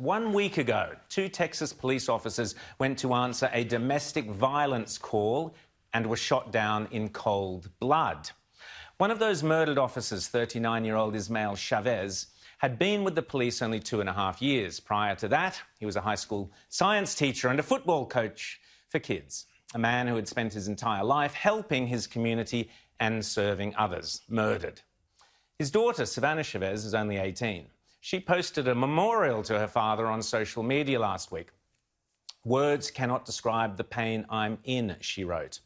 1 week ago, 2 Texas police officers went to answer a domestic violence call and were shot down in cold blood. One of those murdered officers, 39-year-old Ismael Chavez, had been with the police only 2.5 years. Prior to that, he was a high school science teacher and a football coach for kids. A man who had spent his entire life helping his community and serving others, murdered. His daughter, Savannah Chavez, is only 18. She posted a memorial to her father on social media last week. "Words cannot describe the pain I'm in," she wrote.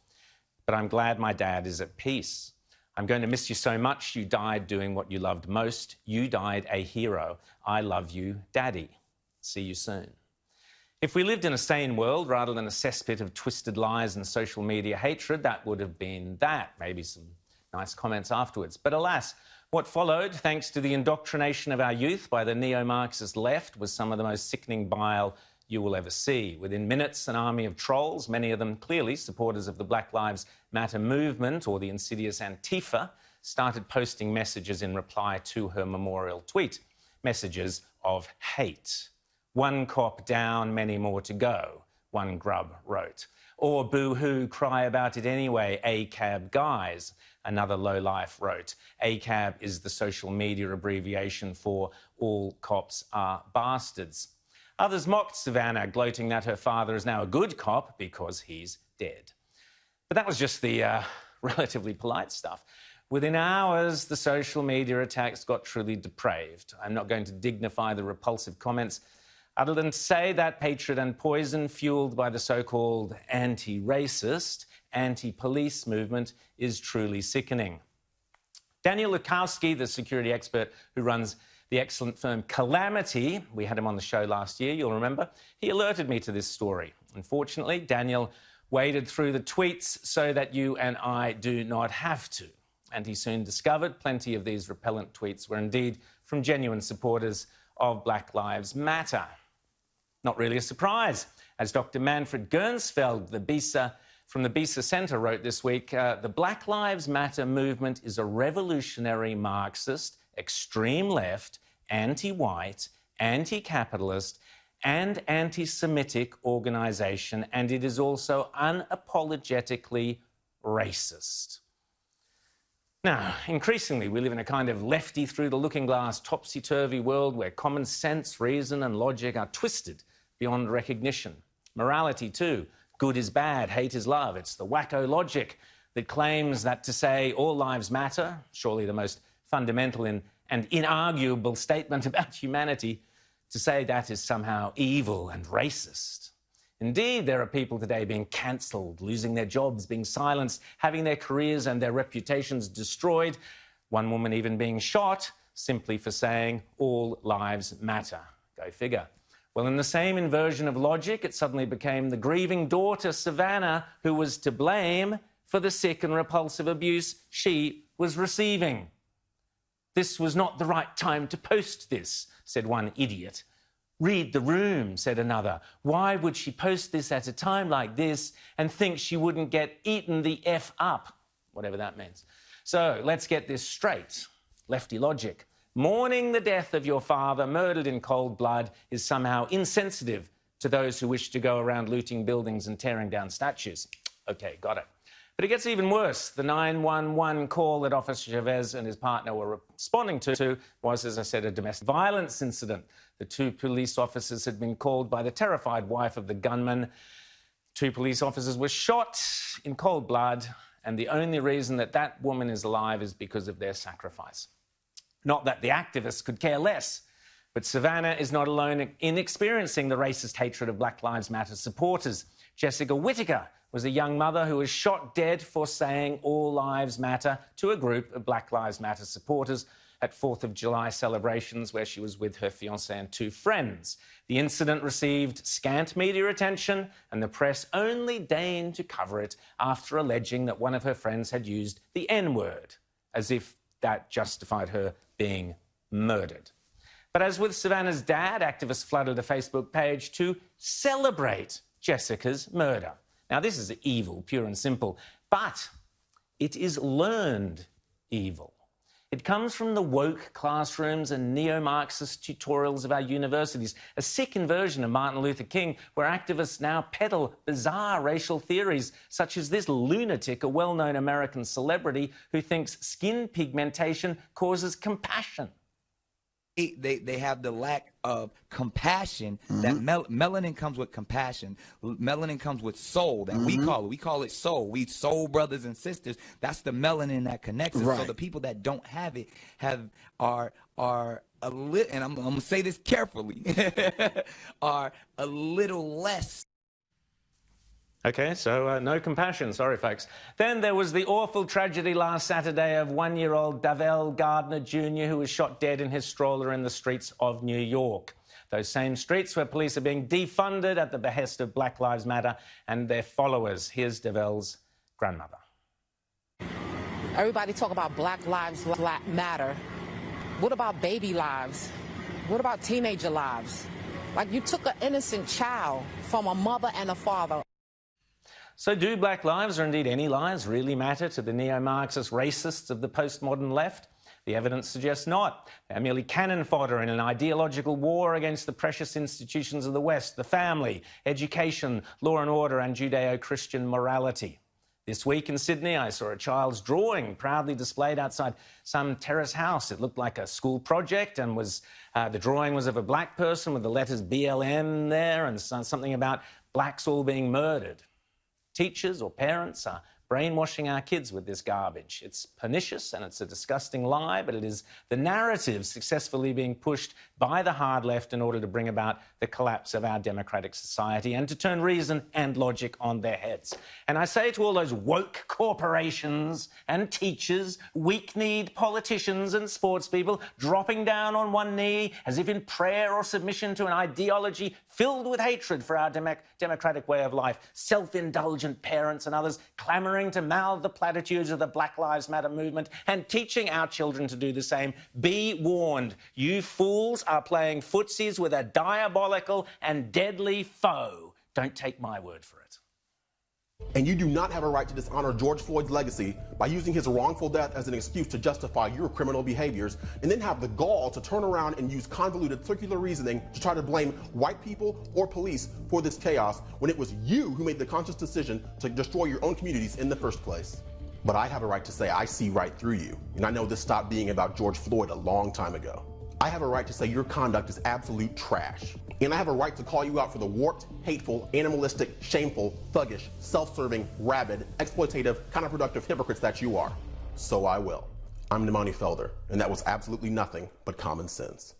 "But I'm glad my dad is at peace. I'm going to miss you so much. You died doing what you loved most. You died a hero. I love you, Daddy. See you soon." If we lived in a sane world rather than a cesspit of twisted lies and social media hatred, that would have been that. Maybe some nice comments afterwards. But alas, what followed, thanks to the indoctrination of our youth by the neo-Marxist left, was some of the most sickening bile you will ever see. Within minutes, an army of trolls, many of them clearly supporters of the Black Lives Matter movement or the insidious Antifa, started posting messages in reply to her memorial tweet. Messages of hate. "One cop down, many more to go," one grub wrote. Or "boo-hoo, cry about it anyway, ACAB guys," another lowlife wrote. ACAB is the social media abbreviation for all cops are bastards. Others mocked Savannah, gloating that her father is now a good cop because he's dead. But that was just the relatively polite stuff. Within hours, the social media attacks got truly depraved. I'm not going to dignify the repulsive comments other than to say that hatred and poison fuelled by the so-called anti-racist, anti-police movement is truly sickening. Daniel Lukowski, the security expert who runs the excellent firm Calamity, we had him on the show last year, you'll remember, he alerted me to this story. Unfortunately, Daniel waded through the tweets so that you and I do not have to. And he soon discovered plenty of these repellent tweets were indeed from genuine supporters of Black Lives Matter. Not really a surprise. As Dr. Manfred Gernsfeld, from the BISA Centre, wrote this week, the Black Lives Matter movement is a revolutionary Marxist, extreme left, anti-white, anti-capitalist and anti-Semitic organisation, and it is also unapologetically racist. Now, increasingly, we live in a kind of lefty through the looking glass, topsy-turvy world where common sense, reason and logic are twisted beyond recognition. Morality, too. Good is bad, hate is love. It's the wacko logic that claims that to say all lives matter, surely the most fundamental and inarguable statement about humanity, to say that is somehow evil and racist. Indeed, there are people today being cancelled, losing their jobs, being silenced, having their careers and their reputations destroyed. One woman even being shot simply for saying all lives matter. Go figure. Well, in the same inversion of logic, it suddenly became the grieving daughter, Savannah, who was to blame for the sick and repulsive abuse she was receiving. "This was not the right time to post this," said one idiot. "Read the room," said another. "Why would she post this at a time like this and think she wouldn't get eaten the F up?" Whatever that means. So let's get this straight. Lefty logic. Mourning the death of your father, murdered in cold blood, is somehow insensitive to those who wish to go around looting buildings and tearing down statues. OK, got it. But it gets even worse. The 911 call that Officer Chavez and his partner were responding to was, as I said, a domestic violence incident. The 2 police officers had been called by the terrified wife of the gunman. 2 police officers were shot in cold blood, and the only reason that that woman is alive is because of their sacrifice. Not that the activists could care less, but Savannah is not alone in experiencing the racist hatred of Black Lives Matter supporters. Jessica Whitaker was a young mother who was shot dead for saying all lives matter to a group of Black Lives Matter supporters at 4th of July celebrations where she was with her fiancé and 2 friends. The incident received scant media attention and the press only deigned to cover it after alleging that one of her friends had used the N-word, as if that justified her being murdered. But as with Savannah's dad, activists flooded a Facebook page to celebrate Jessica's murder. Now, this is evil, pure and simple, but it is learned evil. It comes from the woke classrooms and neo-Marxist tutorials of our universities, a sick inversion of Martin Luther King, where activists now peddle bizarre racial theories, such as this lunatic, a well-known American celebrity, who thinks skin pigmentation causes compassion. They have the lack of compassion. That melanin comes with compassion. Melanin comes with soul, that we call it soul. We soul brothers and sisters. That's the melanin that connects us. Right. So the people that don't have it are a little, and I'm gonna say this carefully, are a little less. OK, so no compassion. Sorry, folks. Then there was the awful tragedy last Saturday of one-year-old Davel Gardner Jr, who was shot dead in his stroller in the streets of New York. Those same streets where police are being defunded at the behest of Black Lives Matter and their followers. Here's Davel's grandmother. Everybody talk about Black Lives Matter. What about baby lives? What about teenager lives? Like, you took an innocent child from a mother and a father. So do black lives, or indeed any lives, really matter to the neo-Marxist racists of the postmodern left? The evidence suggests not. They're merely cannon fodder in an ideological war against the precious institutions of the West, the family, education, law and order, and Judeo-Christian morality. This week in Sydney, I saw a child's drawing proudly displayed outside some terrace house. It looked like a school project, and the drawing was of a black person with the letters BLM there and something about blacks all being murdered. Teachers or parents are brainwashing our kids with this garbage. It's pernicious and it's a disgusting lie, but it is the narrative successfully being pushed by the hard left in order to bring about the collapse of our democratic society and to turn reason and logic on their heads. And I say to all those woke corporations and teachers, weak-kneed politicians and sports people dropping down on one knee as if in prayer or submission to an ideology filled with hatred for our democratic way of life, self-indulgent parents and others clamouring to mouth the platitudes of the Black Lives Matter movement and teaching our children to do the same. Be warned, you fools are playing footsies with a diabolical and deadly foe. Don't take my word for it. And you do not have a right to dishonor George Floyd's legacy by using his wrongful death as an excuse to justify your criminal behaviors, and then have the gall to turn around and use convoluted circular reasoning to try to blame white people or police for this chaos when it was you who made the conscious decision to destroy your own communities in the first place. But I have a right to say I see right through you, and I know this stopped being about George Floyd a long time ago. I have a right to say your conduct is absolute trash. And I have a right to call you out for the warped, hateful, animalistic, shameful, thuggish, self-serving, rabid, exploitative, counterproductive hypocrites that you are. So I will. I'm Nimani Felder, and that was absolutely nothing but common sense.